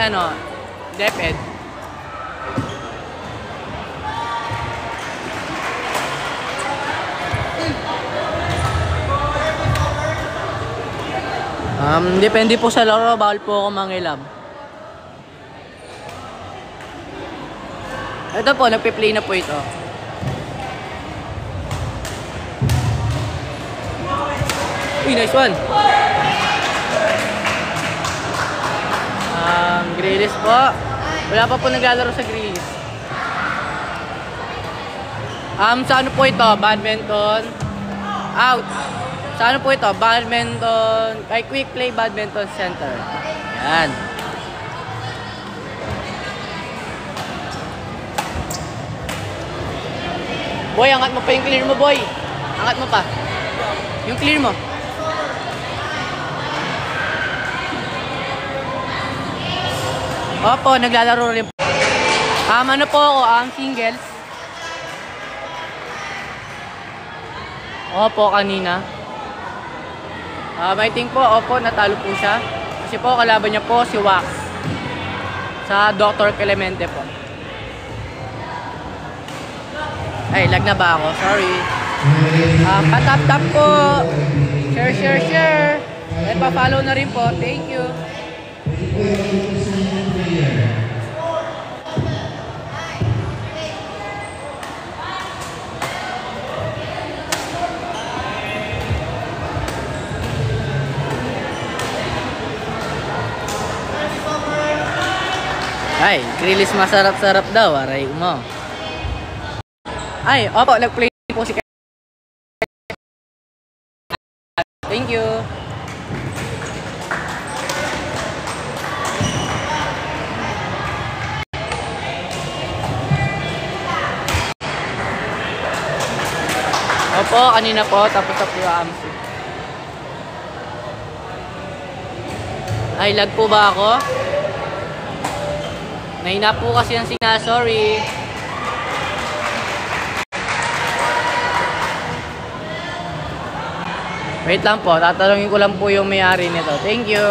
DepEd. Depende po sa laro, bawal po ako mangilab. Ito po, nagpe-play na po ito. Uy, nice one! Grillis po. Wala pa po naglalaro sa grillis. Sa ano po ito? Badminton. Out. Sa ano po ito? Badminton. Kay Quick Play Badminton Center. Yan. Boy, angat mo pa yung clear mo, boy. Angat mo pa. Yung clear mo. Opo, naglalaro rin po. Ano po ako? Singles. Opo, kanina. I think po, opo, natalo po siya. Kasi po, kalaban niya po si Wax. Sa Dr. Clemente po. Ay, lag na ba ako? Sorry. Patap-tap po. Share. Ay, pa-follow na rin po. Thank you. Ay, grillis masarap-sarap daw, aray mo. Ay, opo, nag-play po si Thank you. Opo, kanina po, tapos na po yung AMC. Ay, lag po ba ako? Nahina po kasi ang signal, sorry. Wait lang po, tatanungin ko lang po yung may-ari nito. Thank you.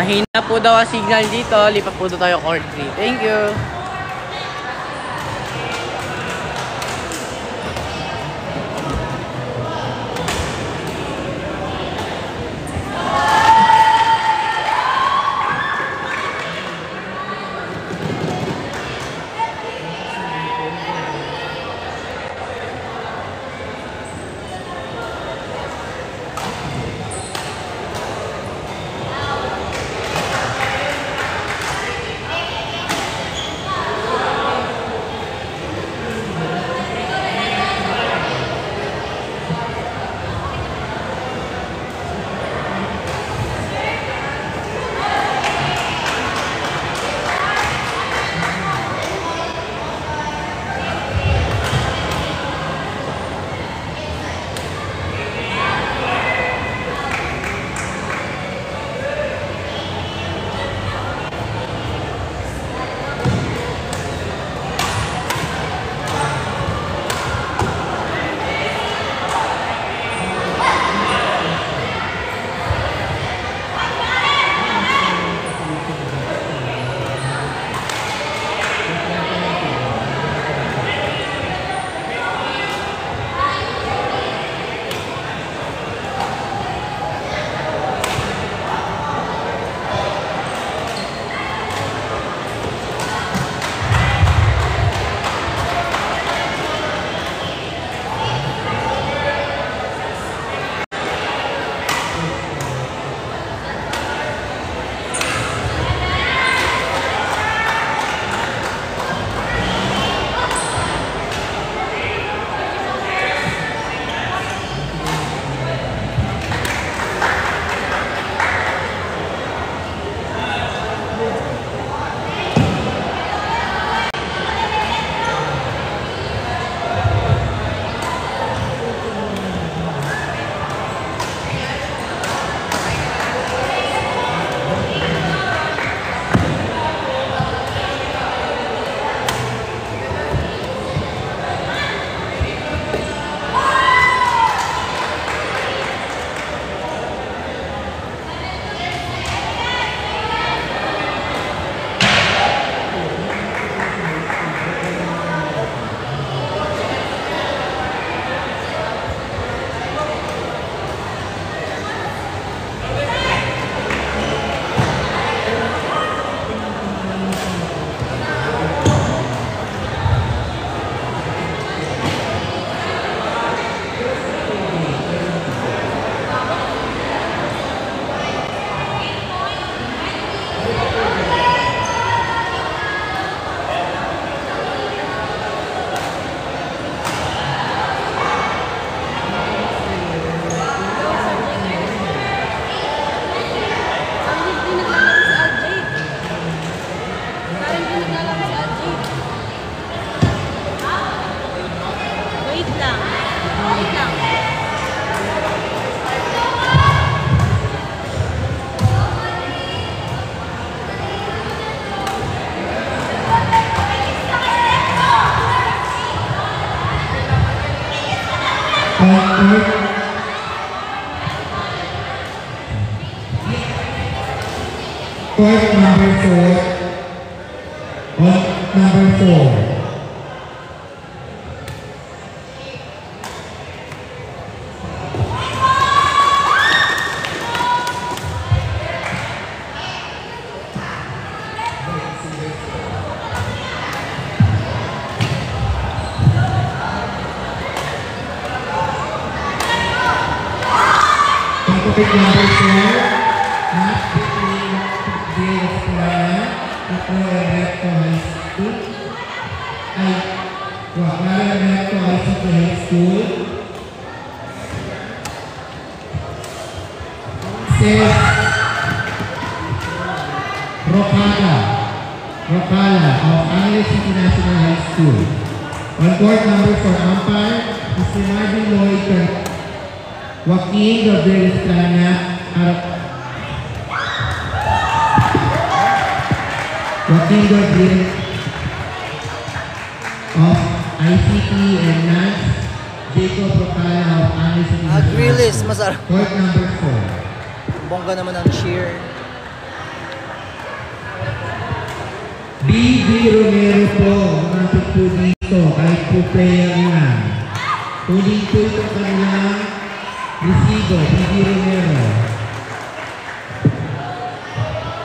Mahina po daw ang signal dito. Lipat po daw tayo court 3. Thank you. Court number 4. On number 4. Court number 4. Match between Dale Estrada at Royal Recto High School. Royal Recto ICT High School. Says Rocala of Angeles City National High School. On court number 4, umpire is si Marvin Lloyd Joaquin Gabriel Estrada Joaquin Gabriel of ICT and Nance Jacob Rocala of Angeles City National High Grillis, School. masarap. Court number 4. Bongga naman ang cheer. BG Romero po, umapit po dito, kahit po player lang. Tuling po ito kanilang resibo, BG Romero.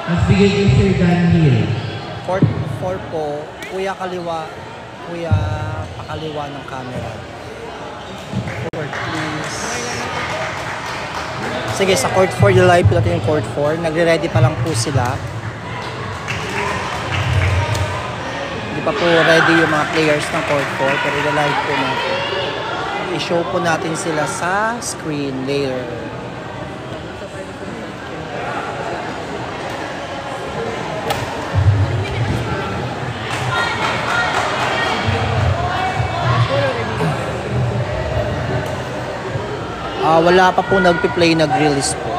As bigay ko Sir Dan Hill. Court 4 po, kuya pakaliwa ng camera. Court, please. Sige, sa court 4, live po natin yung court 4. Nagre-ready pa lang po sila. Hindi pa po ready yung mga players ng court 4, pero live po natin. I-show po natin sila sa screen later. Wala pa po nagpi-play na Grillis po.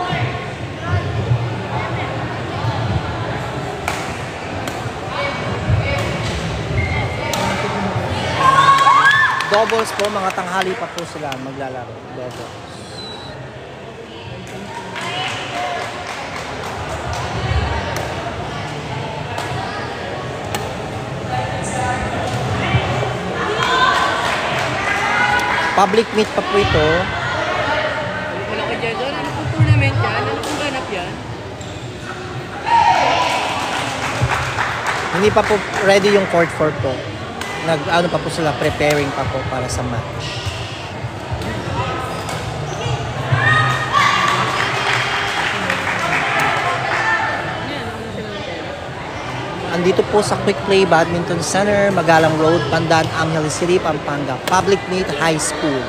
Doubles po, mga tanghali pa po sila maglalaro. Doubles. Public meet pa po ito. Wala ko dyan doon. Ano pong tournament yan? Ano pong ganap yan? Hindi pa po ready yung court 4 po. Ano pa po sila, preparing pa po para sa match. Andito po sa Quick Play Badminton Center, Magalang Road, Pandan, Angeles City, Pampanga. Public Meet High School,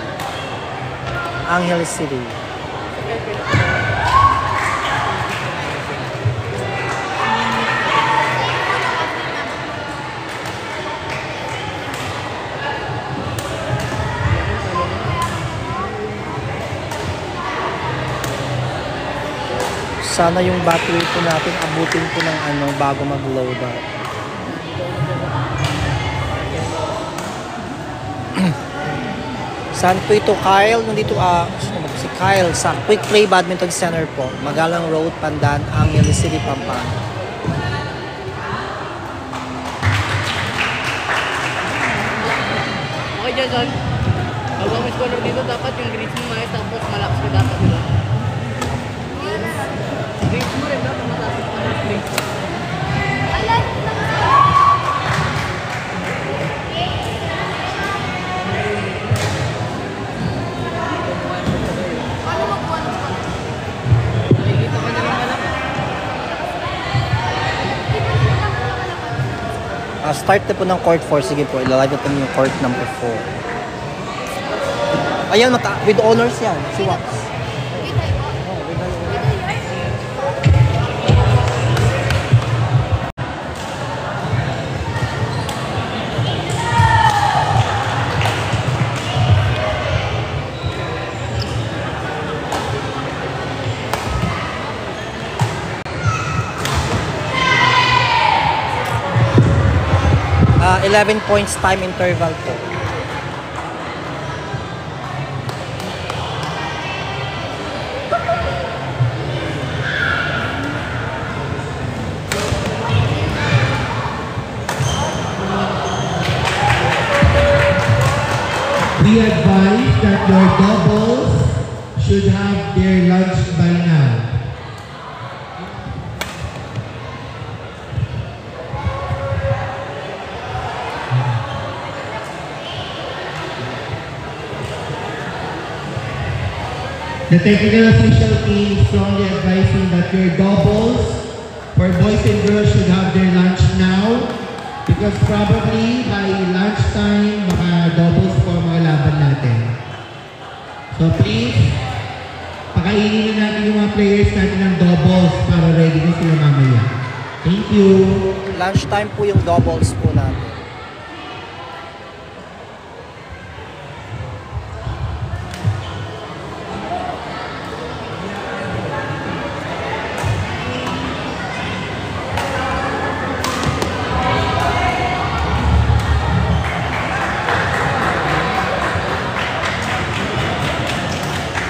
Angeles City. Sana yung battery po natin abutin po ng bago mag-load up. Saan po ito, Kyle? Nandito si Kyle sa Quick Play Badminton Center po, Magalang Road, Pandan, Angeles City, Pampanga. Okay, Jason. Pag ang scholar dito, dapat yung grades mo maayos, tapos malakas ko dapat dito. Grades mo rin dapat mataas mo ng grades. Nakikita ka na rin malaki. Start na po ng court 4. Sige po, ilalive natin yung court number 4. Ayan, with honors yan. Si Wax. Ah, 11 points time interval po. be advised that your doubles should have their lunch by now. The technical official team strongly advising that your doubles for boys and girls should have their lunch now because probably by lunchtime, baka doubles for mga laban natin. So please, pakainin na natin yung mga players natin ng doubles para ready na sila mamaya. Thank you. Lunchtime po yung doubles po natin.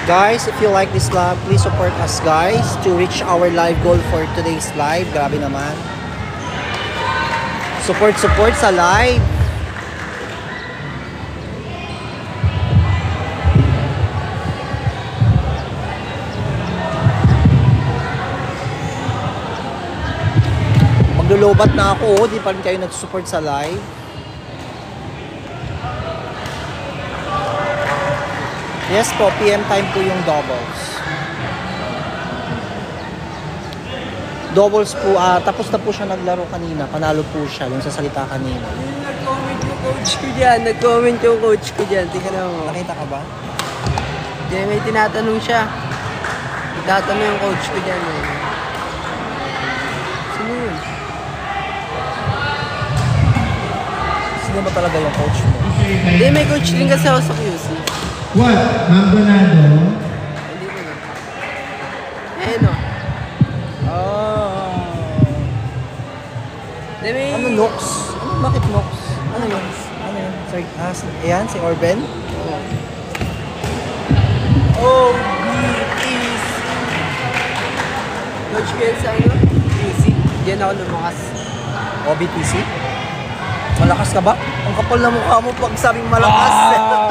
Guys, if you like this vlog, please support us guys to reach our live goal for today's live. Grabe naman. Support sa live. Maglulubat na ako, di pa rin kayo nag-support sa live. Yes po, PM time po yung doubles. Doubles po, tapos na po siya naglaro kanina. Panalo po siya, yung sa salita kanina. Nag-comment yung coach ko dyan. Tingnan mo. Nakita ka ba? Diyan may tinatanong siya. Tinatanong yung coach ko dyan. Sino yun? Sino ba talaga yung coach mo? Hindi, may coach din kasi ako sa QC. What? Ma'am Donado? Hindi ko na. Eh, no. Hindi, may... Ano, Nox? Bakit Nox? Ano yun? Ano yun? Sorry, ayan, si Orben? Oh, BTC. Coach ko yan sa ano? QC. Diyan ako lumakas. OBTC? Malakas ka ba? Ang kapal na mukha mo pag sabing malakas.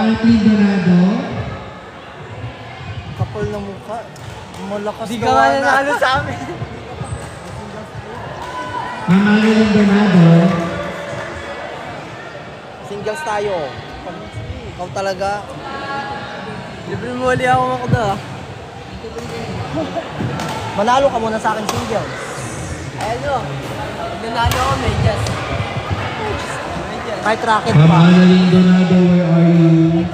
Franklin Donado? Kapal na mukha. Malakas Di ka nga nanalo sa amin. Ma'am Marilyn Donado? Singles tayo. Pag ikaw talaga. Libre mo ulit ako makada. Manalo ka muna sa akin singles. Ano? Pag nanalo ako, medyas. Kahit racket Ma'am pa. Marilyn Donado, where are you?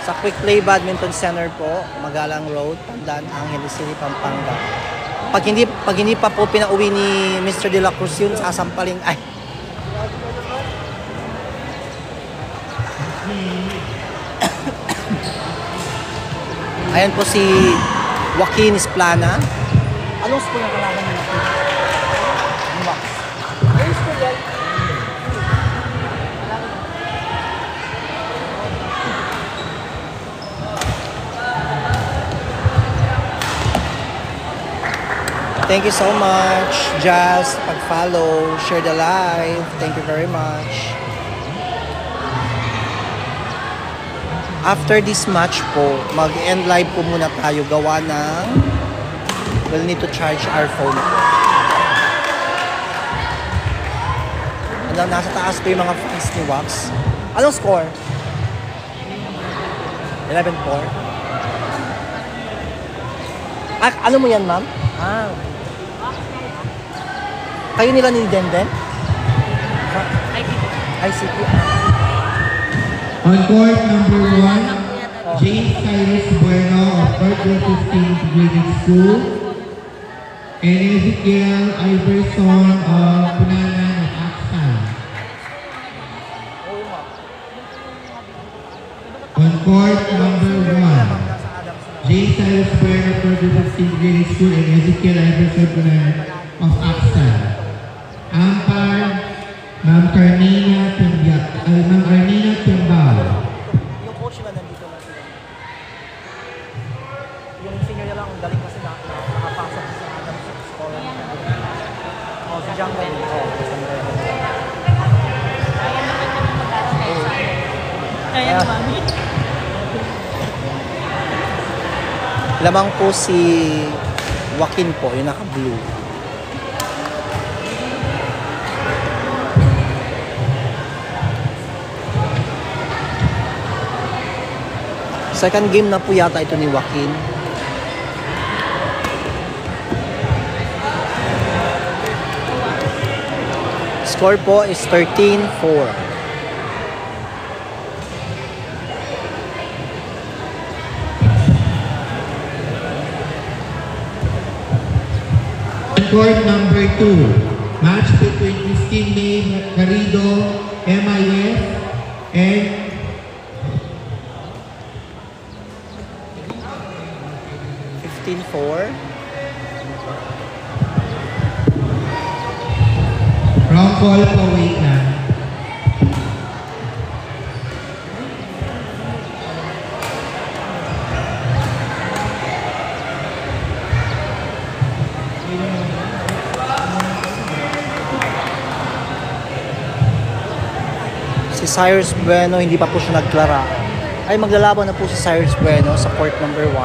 Sa Quick Play Badminton Center po, Magalang Road, Pandan, Angeles City, Pampanga. Pag hindi pa po pinauwi ni Mr. De La Cruz yun, sasampalin. Ay! Ayan po si Joaquin Esplana. Anong school na kalaban niyo? Ano ba? Ayun school yan. Thank you so much, Jazz. Pag-follow, share the live. Thank you very much. After this match po, mag-end live po muna tayo. Gawa ng we'll need to charge our phone po. Nasa taas po yung mga fans ni Wax. Anong score? 11-4. Ano mo yan, ma'am? Kayo nila ni Denden? ICT. On court number 1, James Cyrus Bueno of Purple 15 Integrated School and Ezekiel Iverson of Punanan of Aksan. On court number 1, James Cyrus Bueno of Purple 15 Integrated School and Ezekiel Iverson Punanan of Aksan. Ampar, Ma'am Carmina Timbao. Yung coach ba nandito na sila? Yung senior nila ang galing kasi nakapasok sa Adams Scholar. Si Jungle. Ayan, mami. Lamang po si Joaquin po, yung naka-blue. Second game na po yata ito ni Joaquin. Score po is 13-4. Court number 2, match between Christine May Garrido, MIS, and wrong call po, wait lang. Si Cyrus Bueno, hindi pa po siya nagklara. Ay, maglalaban na po si Cyrus Bueno sa court number 1.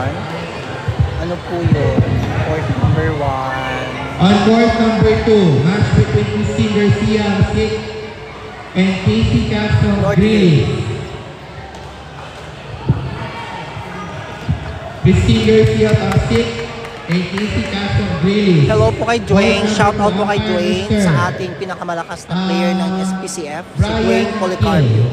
Ano po yun? Court number 1. On court number 2, match between Christine Garcia of SIC and Casey Castro of Grillis. Christine Garcia of SIC and Casey Castro of Grillis. Hello po kay Dwayne. Shout out po kay Dwayne sa ating pinakamalakas na player ng SPCF, si Dwayne Policarpio.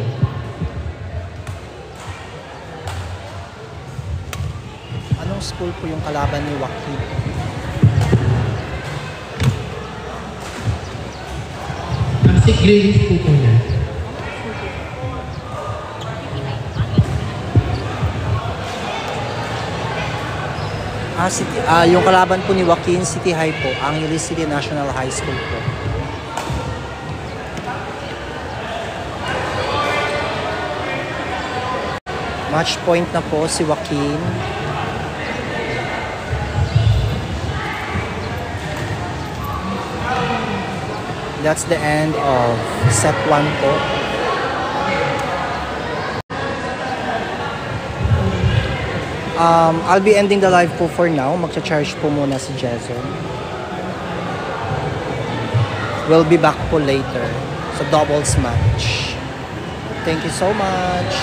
Anong school po yung kalaban ni Joaquin? Ang SIC Grillis po po niya. Yung kalaban po ni Joaquin, City High po, Angeles City National High School po. Match point na po si Joaquin. That's the end of set 1 po. I'll be ending the live po for now. Magcha-charge po muna si Jason. We'll be back po later sa doubles match. Thank you so much.